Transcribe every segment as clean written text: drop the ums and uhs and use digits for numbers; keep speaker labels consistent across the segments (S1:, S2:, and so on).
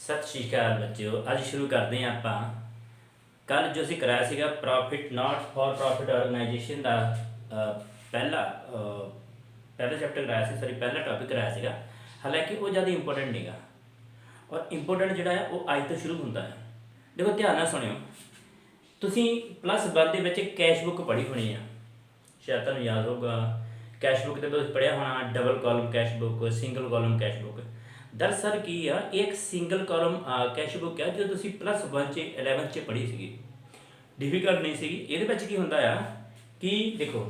S1: सत श्री अकाल बच्चों। अज शुरू करते हैं आप कल जो असी कराया सीगा profit not for profit organisation का पहला चैप्टर कराया सी, सॉरी पहला टॉपिक कराया सीगा। हालांकि वो ज़्यादा इंपोर्टेंट नहीं गा और इंपोर्टेंट जोड़ा है वो अज तो शुरू होता है। देखो ध्यान नाल सुनियो, तुसी +1 दे विच कैश बुक पढ़ी होनी है, शायद तुहानूं याद होगा। कैश बुक तो पढ़िया होना, double column cash book, single column cash book. दरअसल की आ एक सिंगल कॉलम कैश बुक है जो तुसी +1 च 11 च पढ़ी सी, डिफिकल्ट नहीं सी। ये की होंदा आ कि देखो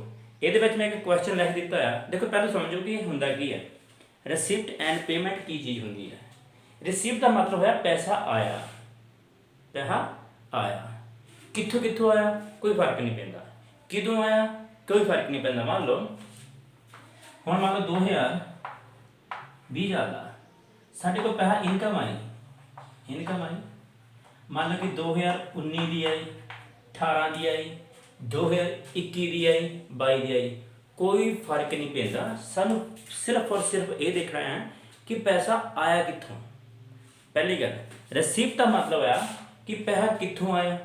S1: ये मैं एक क्वेश्चन लिख दिता है। देखो पहले समझो कि होंदा की है, रिसिप्ट एंड पेमेंट की चीज़ होंदी है। रिसिप्ट का मतलब है पैसा आया, पैसा आया कित्थों कित्थों आया कोई फर्क नहीं पैंदा, किदों आया कोई फर्क नहीं पैंदा। मान लो हुण मान लो 2020 का साढ़े को पैसा इनकम आई, मान लो कि 2019 की आई, 18 की आई, 2021 की आई, 22 की आई, कोई फर्क नहीं पैंदा। सानू सिर्फ और सिर्फ ये देखना है कि पैसा आया कित्थों। पहली गल रिसीप्ट का मतलब है कि पैसा कित्थों आया,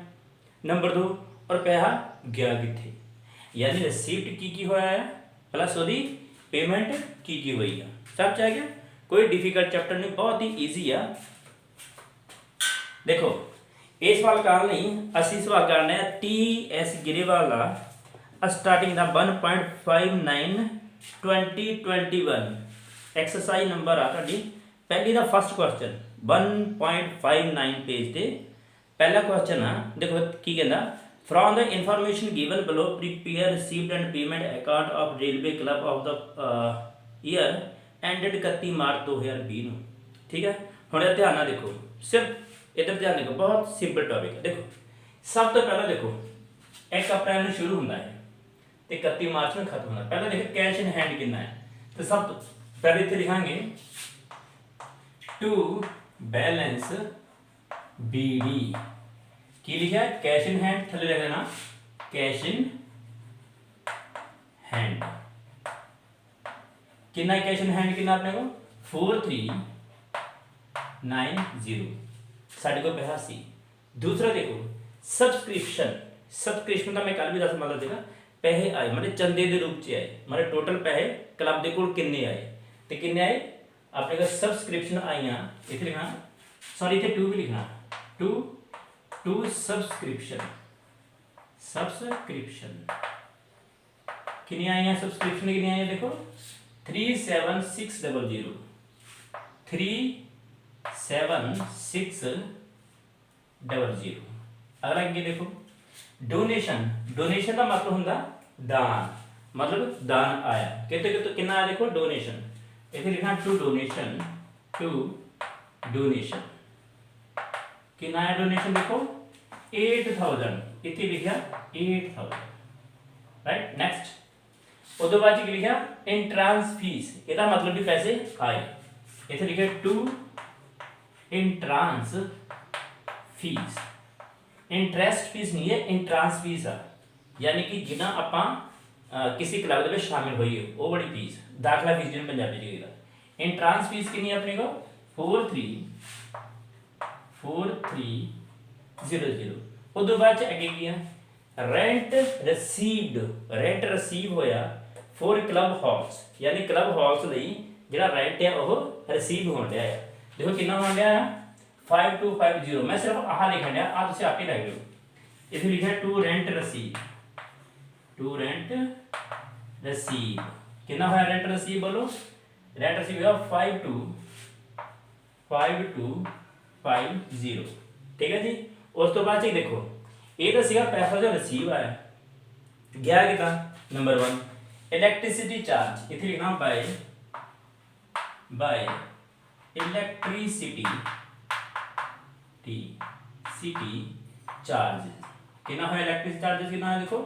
S1: नंबर 2 और पैसा गया कित्थे, यानी रिसीप्ट की होया है प्लस वो पेमेंट की हुई है। सब आ गया, कोई डिफिकल्ट चैप्टर नहीं, बहुत ही ईजी आ। देखो ये सवाल कर नहीं, असी सवाल करना है TS गिरेवाल का स्टार्टिंग का 1.59 2021 एक्सरसाइज नंबर आ तुहाडी पहली का फर्स्ट क्वेश्चन 1.59 पेज से पहला क्वेश्चन आ। देखो की कहना, from the information given below prepare received and payment account of railway club of the year ended 31 मार्च 2020। ठीक है, हम ध्यान ना देखो, सिर्फ इधर ध्यान देखो, बहुत सिंपल टॉपिक है। देखो सब तो पहले देखो 1 अप्रैल में शुरू होता है तो 31 मार्च में खत्म होता है। पहले देखो कैश इन हैंड कितना है, तो सब तो पहले इतने लिखांगे टू बैलेंस BD की लिखा है कैश इन हैंड, थले लिख देना कैश इन हैंड। कितना कैश इन हैंड कितना अपने को 4390 साढ़े को पैसा सी। दूसरा देखो सब्सक्रिप्शन का मैं कल भी दस मतलब देखा, पैसे आए मतलब चंदे के रूप से आए, मतलब टोटल पैसे क्लब के कोल किन्ने आए तो किन्ने आए अपने को सब्सक्रिप्शन आई। इतने लिखना, सॉरी इतने 2 भी लिखना, टू सब्सक्रिप्शन कितनी आई हैं, सब्सक्रिप्शन कितनी आई है देखो 37600 37600। अगला आगे देखो डोनेशन का मतलब होंगे दान, मतलब दान आया कहते तो कितना आया देखो डोनेशन, इसे लिखना टू डोनेशन कितना आया डोनेशन देखो 8000, इतनी लिखा 8000 राइट। नेक्स्ट उस बाद लिखा एंट्रांस फीस, इसका मतलब भी पैसे आए, इतने लिखे to entrance fees. Interest fees नहीं है, एंट्रांस फीस है, यानी कि जिन्ना आप किसी क्लब में शामिल होइए वो बड़ी फीस, दाखला फीस जिन्हें पंजाबी कहेगा। एंट्रांस फीस कितनी है अपने को 4300। उस बाद अगे की है रेंट रिसीव होया फॉर क्लब हाउस, यानी क्लब हाउस लई जिहड़ा रेंट है वो रिसीव होण दिया है। देखो कितना होण दिया है 5250। मैं सिर्फ आह लिखण दिया, आप तुसीं आपे लिख लो। इसे लिखा टू रेंट रिसीव कितना होया रेंट रिसीव, बोलो रेंट रिसीव होया 5250। ठीक है जी। उस तो बाद देखो ये तो सीगा पैसा जो रिसीव आया, गया कितना नंबर 1 इलैक्ट्रिसिटी चार्ज, इतने लिखना बाय इलैक्ट्रिसिटी चार्ज कितना है, इलेक्ट्रिसिटी चार्जेस कितना है देखो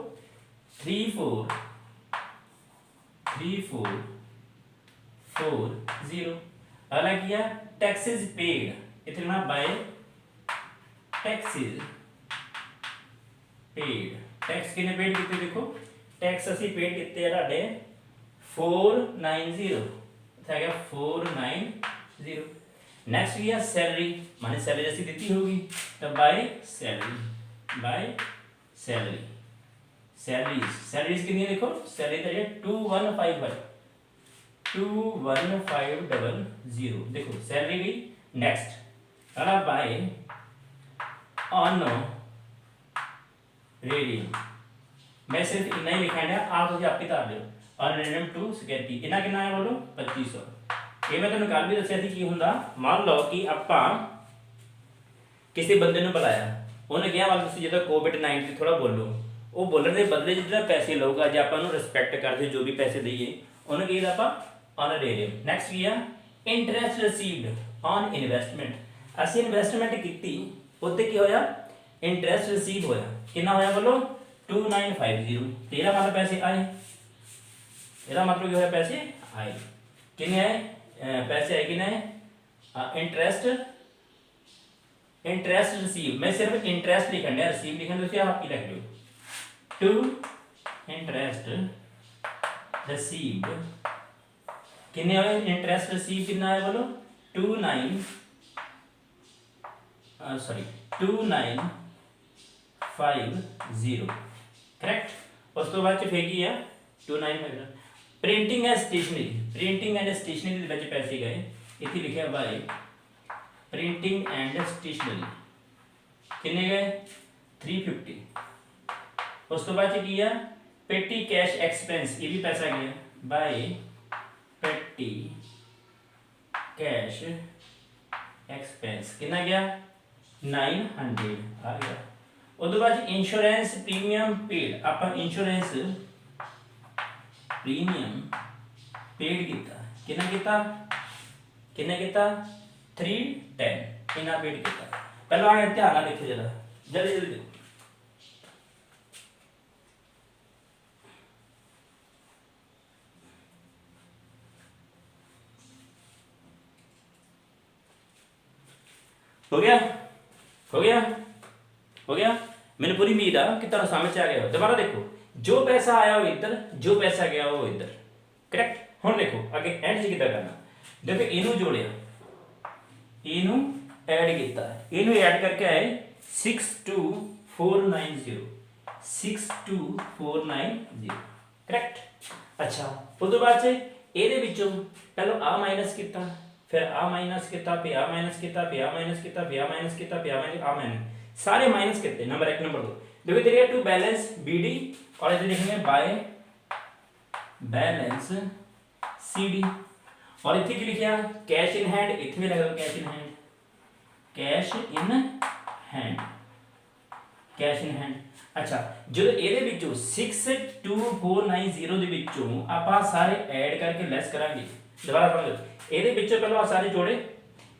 S1: 3440। अगला किया टैक्सेस पेड, इतने लिखना बाय टैक्सेस पेड। टैक्स कितने पेड कितने देखो, टैक्स असी पेड कितने है ਤੁਹਾਡੇ 490, इतना है 490। नेक्स्ट की है सैलरी, माने सैलरी जैसी दी होगी तो by salary, by salary, salaries कितनी है देखो, सैलरी तो ये 2150 देखो सैलरी गई। नेक्स्ट अगला बाय ऑन रेडियम, मैं सिर्फ इतना ही लिखा है, आप तुझे आप किताब लो ऑन रेडियम टू स्कैटी इना कितना है बोलो 2500। ये मैं तेन कल भी दसिया थी की हुंदा, मान लो कि आपां किसी बंदे ने बुलाया, उन्हें कहा वाल तुसीं जो कोविड-19 थोड़ा बोलो, वो बोलने के बदले जो पैसे लऊगा जो आप रिस्पैक्ट करते जो भी पैसे दईए उन्हें कही आप ऑनरेरियम। नैक्सट की इंटरस्ट रिसीव्ड ऑन इन्वेस्टमेंट, असीं इन्वेस्टमेंट की उत्ते की होया इंटरस्ट रिसीव होया कितना होया बोलो 2950, तेरा मतलब पैसे आए, ਇਹਦਾ मतलब ਕੀ ਹੋਇਆ पैसे आए, कितने आए पैसे आए कितने इंटरेस्ट रिसीव, मैं सिर्फ इंटरेस्ट लिखन दिया रिसीव लिखन तो आप ही लिख लो टू इंटरेस्ट रिसीव्ड कितने आए इंटरेस्ट रिसीव कितना है बोलो 2950 करेक्ट। उस तो बाद फिर की है 2950। Printing and stationery, printing and stationery के पैसे गए इतने लिखे बाय प्रिंटिंग एंड स्टेशनरी कितने गए 350। उस तो बाद की है पेटी कैश एक्सपेंस, ये भी पैसा गया बाय पेटी कैश एक्सपेंस कितना गया 900 आ गया। उस तो बाद इंश्योरेंस प्रीमियम पेड, आप इंश्योरेंस प्रीमियम पेड किया कितना किया 310 इना पेड किया। पहले आगे ध्यान ना देखो जरा जल्दी जल्दी देखो, हो गया मैंने पूरी उम्मीद है कि तुम समझ आ गया हो। दोबारा देखो जो पैसा आया वो इधर, जो पैसा गया वो इधर, करेक्ट। हुण देखो अगे एंड च किदां करना, देखो इनू जोड़िया इनू ऐड किया, इनू ऐड करके आए 62490 करेक्ट। अच्छा उस तो बाद से ਇਹਦੇ ਵਿੱਚੋਂ ਪਹਿਲਾਂ ਆ ਮਾਈਨਸ ਕੀਤਾ, फिर आ माइनस किया, फिर आ माइनस किया, फिर आ माइनस किया, फिर आ माइनस किया, फिर आ माइनस सारे माइनस कितने नंबर 1 नंबर 2 देखो तेरे टू बैलेंस बीडी और इधर लिखेंगे बाय बैलेंस सीडी और इतने की लिखा कैश इन हैंड, इतने भी लगा दो cash in hand, cash in hand, cash in hand. अच्छा जो ਇਹਦੇ ਵਿੱਚੋਂ 62490 ਦੇ ਵਿੱਚੋਂ ਆਪਾਂ ਸਾਰੇ ਐਡ ਕਰਕੇ ਲੈਸ ਕਰਾਂਗੇ। ਦੁਬਾਰਾ ਸਮਝੋ ਇਹਦੇ ਵਿੱਚੋਂ ਪਹਿਲਾਂ ਸਾਰੇ ਜੋੜੇ,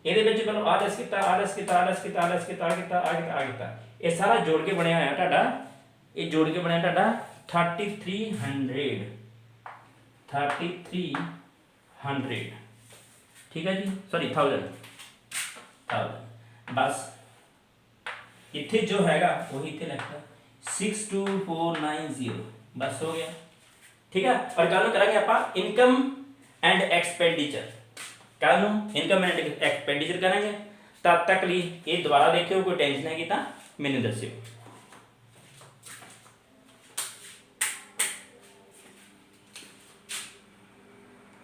S1: ਇਹਦੇ ਵਿੱਚ ਪਹਿਲਾਂ ਆ ਲੈਸ ਕੀਤਾ, ਆ ਲੈਸ ਕੀਤਾ, ਆ ਲੈਸ ਕੀਤਾ, ਆ ਲੈਸ ਕੀਤਾ, ਆ ਕੀਤਾ, ਆ ਕੀਤਾ, ਆ ਕੀਤਾ, ਇਹ ਸਾਰਾ ਜੋੜ ਕੇ ਬਣਿਆ ਹੋਇਆ ਤੁਹਾਡਾ, ਇਹ ਜੋੜ ਕੇ ਬਣਿਆ ਤੁਹਾਡਾ 3300 ठीक है जी, सॉरी 1000 बस इतने जो हैगा वही इतने लिखता 62490 बस हो गया ठीक है। और कल करेंगे आप इनकम एंड एक्सपेंडिचर, कल इनकम एंड एक्सपेंडिचर करेंगे। तब तक लिए ये दोबारा देखियो, कोई टेंशन है कि मैंने दस्यो।